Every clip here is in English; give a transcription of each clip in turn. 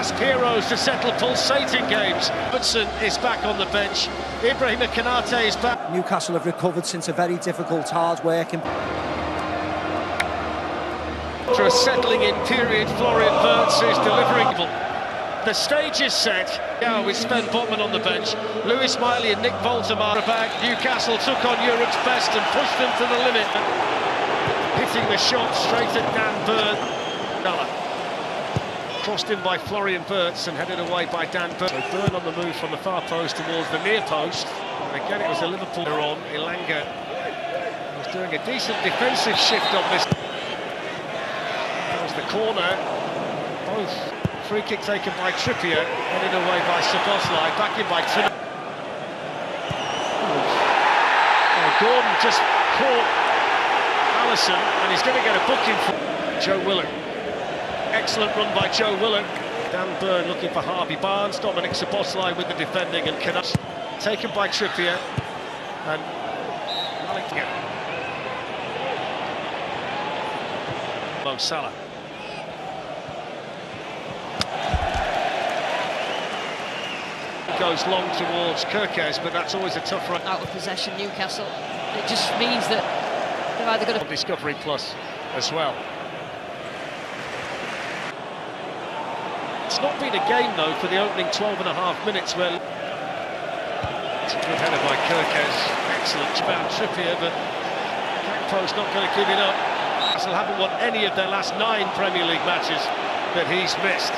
past heroes to settle pulsating games. Hudson is back on the bench. Ibrahim Konate is back. Newcastle have recovered since a very difficult, hard-working. After a settling-in period, Florian Wirtz is delivering. The stage is set. Now with Sven Botman on the bench, Lewis Miley and Nick Voltemar are back. Newcastle took on Europe's best and pushed them to the limit. Hitting the shot straight at Dan Burn. Crossed in by Florian Wirtz and headed away by Dan Burn. So Burn on the move from the far post towards the near post. And again it was a Liverpool on. Ilanga was doing a decent defensive shift on this. That was the corner. Both. Free kick taken by Trippier, headed away by Szoboszlai, back in by Tim. Gordon just caught Alisson, and he's going to get a booking for Joe Willock. Excellent run by Joe Willock. Dan Burn looking for Harvey Barnes, Dominic Szoboszlai with the defending, and Canucks taken by Trippier. And Mo Salah. Goes long towards Kirkes, but that's always a tough run. Out of possession, Newcastle. It just means that they're either going to... Discovery Plus as well. It's not been a game, though, for the opening 12.5 minutes where... It's a good header by Kirkes. Excellent about Trippier, but Gakpo's not going to give it up. Newcastle haven't won any of their last 9 Premier League matches that he's missed.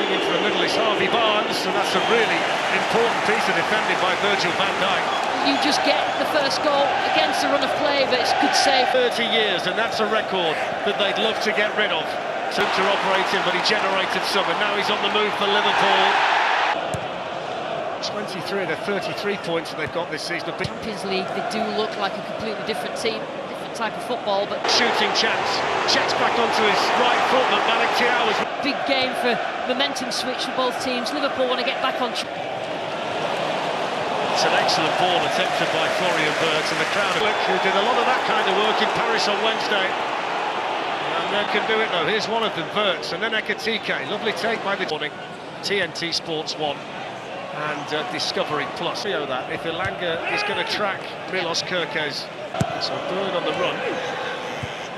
Into the middle is Harvey Barnes, and that's a really important piece of defending by Virgil van Dijk. You just get the first goal against a run of play, but it's good save. 30 years, and that's a record that they'd love to get rid of. Took to operate him, but he generated some, and now he's on the move for Liverpool. 23 of the 33 points that they've got this season. Champions League, they do look like a completely different team, different type of football, but... Shooting chance, checks back onto his right foot, but Malik Thiaw was... Big game for momentum switch for both teams. Liverpool want to get back on track. It's an excellent ball attempted by Florian Wirtz, and the crowd who did a lot of that kind of work in Paris on Wednesday. And they can do it though. Here's one of them, Wirtz, and then Ekitike. Lovely take by the morning. TNT Sports 1 and Discovery Plus. You know that if Ilanga is going to track Milos Kirkes, so Burn on the run.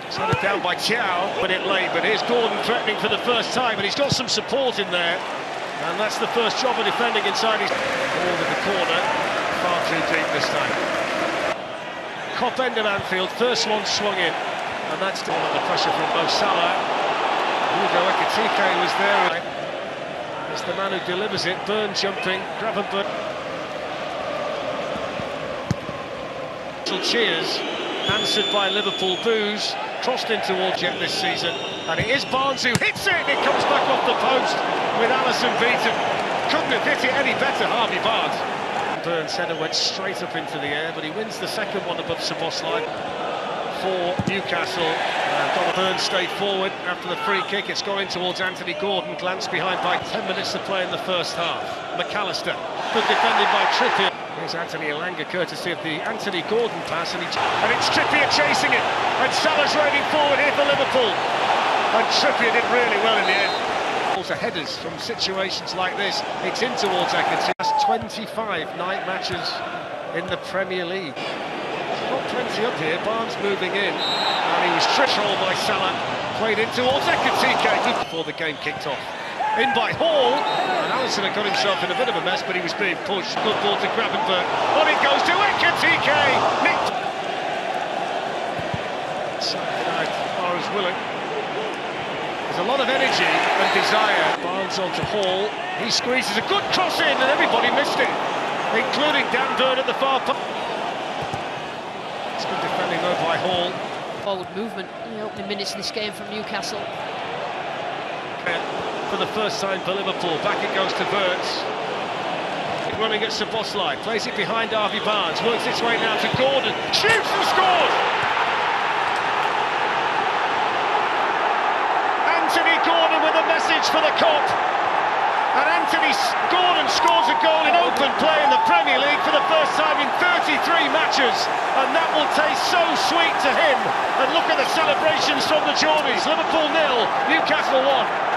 It's headed down by Thiaw, but it late. But here's Gordon threatening for the first time, and he's got some support in there. And that's the first job of defending inside his ball in the corner. Far too deep this time. Cop end of Anfield, first one swung in. And that's still under pressure from Mo Salah. Hugo Ekitike was there. It's the man who delivers it. Burn jumping, Gravenberch. Cheers, answered by Liverpool boos. Crossed in towards Jet this season, and it is Barnes who hits it, and it comes back off the post with Alisson beaten. Couldn't have hit it any better, Harvey Barnes. Burns' header went straight up into the air, but he wins the second one above Szoboszlai for Newcastle. Burns stayed forward after the free kick. It's gone in towards Anthony Gordon, glanced behind by 10 minutes to play in the first half. McAllister, good defended by Trippier. Here's Anthony Ilanga, courtesy of the Anthony Gordon pass, and it's Trippier chasing it, and Salah's raining forward here for Liverpool, and Trippier did really well in the end. Also headers from situations like this, it's in towards Ekitike. That's 25 night matches in the Premier League. Got plenty up here, Barnes moving in, and he was controlled by Salah, played in towards Ekitike before the game kicked off. In by Hall, and Alisson had got himself in a bit of a mess, but he was being pushed. Good ball to Gravenberch. On it goes to Ekitike! Nicked! Out as far as Willock. There's a lot of energy and desire. Barnes onto Hall. He squeezes a good cross in, and everybody missed it, including Dan Burn at the far post. It's good defending though by Hall. Forward movement in the opening minutes of this game from Newcastle. For the first time for Liverpool, back it goes to Wirtz. Running at Szoboszlai, plays it behind Harvey Barnes, works its way now to Gordon, shoots and scores! Anthony Gordon with a message for the Cop. And Anthony Gordon scores a goal in open play in the Premier League for the first time in 33 matches. And that will taste so sweet to him. And look at the celebrations from the Geordies. Liverpool 0, Newcastle 1.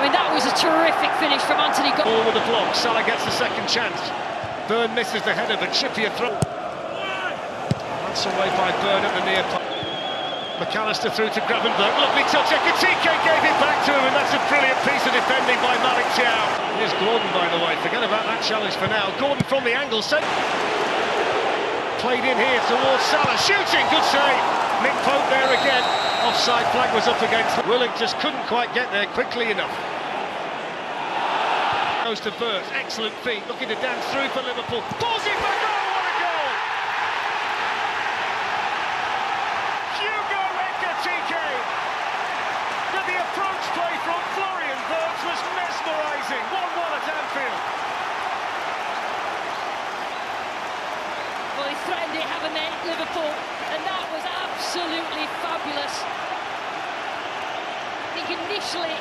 I mean, that was a terrific finish from Anthony. Ball with the block, Salah gets the second chance. Burn misses the header, but Trippier throw. That's away by Burn at the near post. McAllister through to Gravenberch, lovely touch, Ekitike gave it back to him, and that's a brilliant piece of defending by Malik Thiaw. Here's Gordon, by the way, forget about that challenge for now. Gordon from the angle, played in here towards Salah, shooting, good save. Nick Pope there again, offside flag was up against Willock, just couldn't quite get there quickly enough. Goes to Wirtz, excellent feet, looking to dance through for Liverpool, pulls it back, oh what a goal! But the approach play from Florian Wirtz was mesmerising, 1-1 at Anfield. Well, he threatened it, haven't they, Liverpool? And that was absolutely fabulous. I think initially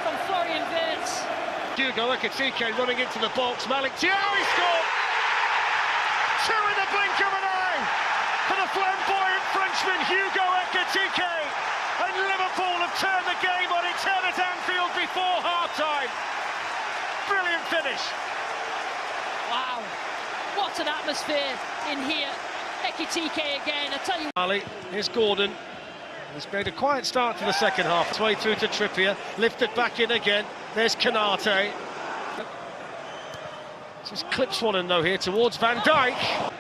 from Florian Wirtz. Hugo Ekitike running into the box, Malik Thiaw, he scored! Two in the blink of an eye for the flamboyant Frenchman Hugo Ekitike. And Liverpool have turned the game on its head at Anfield before half-time. Brilliant finish. Wow, what an atmosphere in here. Ekitike again, I tell you. Ali, here's Gordon. He's made a quiet start to the second half. It's way through to Trippier, lifted back in again. There's Konate. Just clips one and no here towards Van Dijk.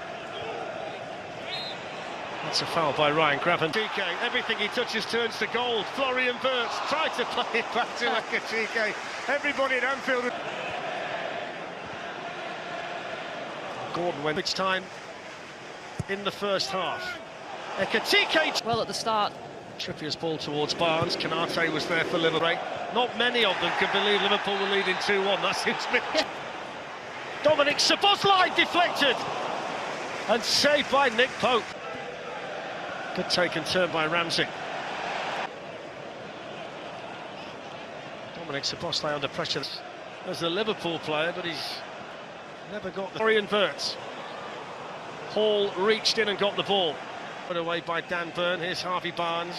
That's a foul by Ryan Gravenberch. Everything he touches turns to gold. Florian Wirtz tried to play it back to Ekitike. Everybody at Anfield. Gordon went each time in the first half. Ekitike well at the start. Trippier's ball towards Barnes. Konate was there for Liverpool. Not many of them can believe Liverpool were leading 2-1. That seems a bit. Dominic Szoboszlai deflected and saved by Nick Pope. Good take and turn by Ramsey. Dominic Szoboszlai under pressure as a Liverpool player, but he's never got the Florian Wirtz. Hall reached in and got the ball. Put away by Dan Burn. Here's Harvey Barnes.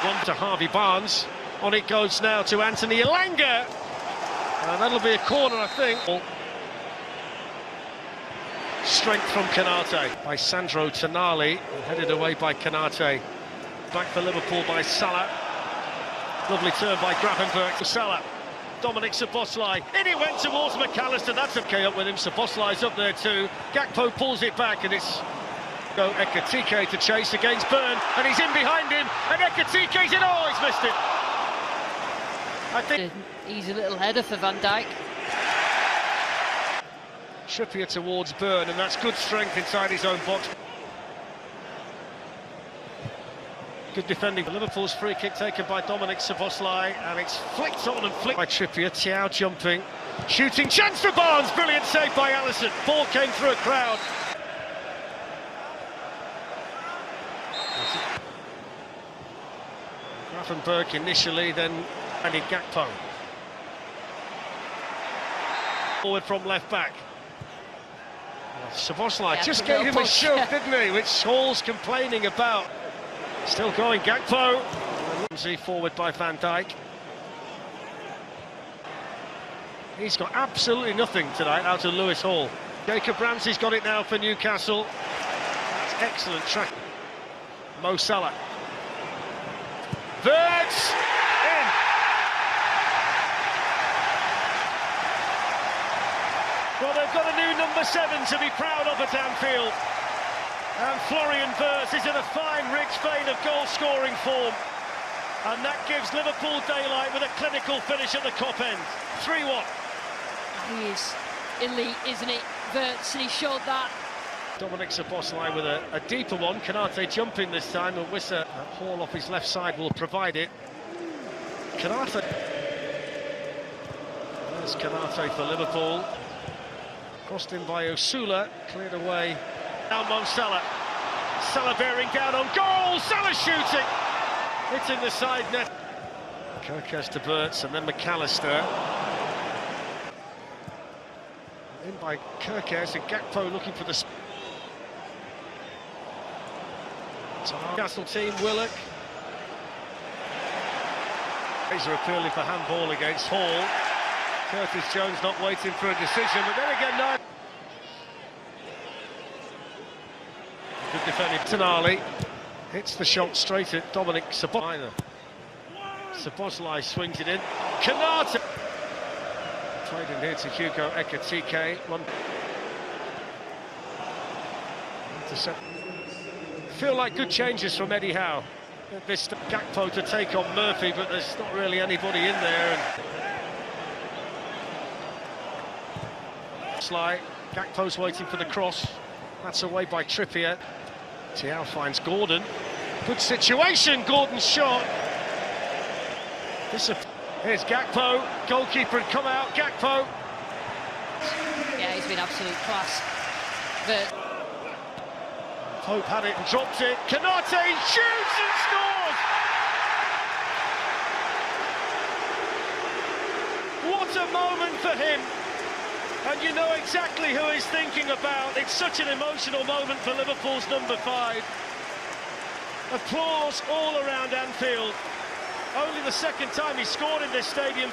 One to Harvey Barnes. On it goes now to Anthony Elanga. And that'll be a corner, I think. Strength from Konate by Sandro Tonali, headed away by Konate. Back for Liverpool by Salah. Lovely turn by Gravenberch. Salah, Dominic Szoboszlai, in he went towards McAllister. That's okay up with him. Szoboszlai's up there too. Gakpo pulls it back, and it's go Ekitike to chase against Burn, and he's in behind him, and Ekitike's in. Oh, he's missed it. I think Easy little header for Van Dijk. Trippier towards Burn, and that's good strength inside his own box. Good defending. Liverpool's free kick taken by Dominic Szoboszlai, and it's flicked on and flicked by Trippier. Thiaw jumping, shooting chance for Barnes. Brilliant save by Alisson. Ball came through a crowd. Gravenberch initially, then Andy Gakpo. Forward from left back. Szoboszlai just gave him a shove, didn't he? Which Hall's complaining about. Still going, Gakpo. Ramsey forward by Van Dijk. He's got absolutely nothing tonight out of Lewis Hall. Jacob Ramsey's got it now for Newcastle. That's excellent track. Mo Salah. Wirtz in. Well, they've got a new number 7 to be proud of at Anfield. And Florian Wirtz is in a fine, rich vein of goal-scoring form. And that gives Liverpool daylight with a clinical finish at the top end. 3-1. He is elite, isn't he, Wirtz, and he showed that. Dominic Szoboszlai with a deeper one. Konate jumping this time, and Wissa, Hall off his left side, will provide it. Konate. There's Konate for Liverpool. Crossed in by Osula, cleared away. Now Mo Salah. Salah bearing down on goal. Salah shooting. Hitting the side net. Kirkes to Wirtz, and then McAllister. In by Kirkes, and Gakpo looking for the... Newcastle team, Willock. Fraser appealing for handball against Hall. Curtis Jones not waiting for a decision, but then again, no. Good defending. Tonali hits the shot straight at Dominic Szoboszlai. Szoboszlai swings it in. Kanata played in here to Hugo Ekitike. Feel like good changes from Eddie Howe. This Gakpo to take on Murphy, but there's not really anybody in there. And Gakpo's waiting for the cross. That's away by Trippier. Thiaw finds Gordon. Good situation, Gordon's shot. Here's Gakpo. Goalkeeper had come out. Gakpo. Yeah, he's been absolute class. But Pope had it and dropped it. Kanate shoots and scores! What a moment for him! And you know exactly who he's thinking about. It's such an emotional moment for Liverpool's number 5. Applause all around Anfield. Only the second time he scored in this stadium.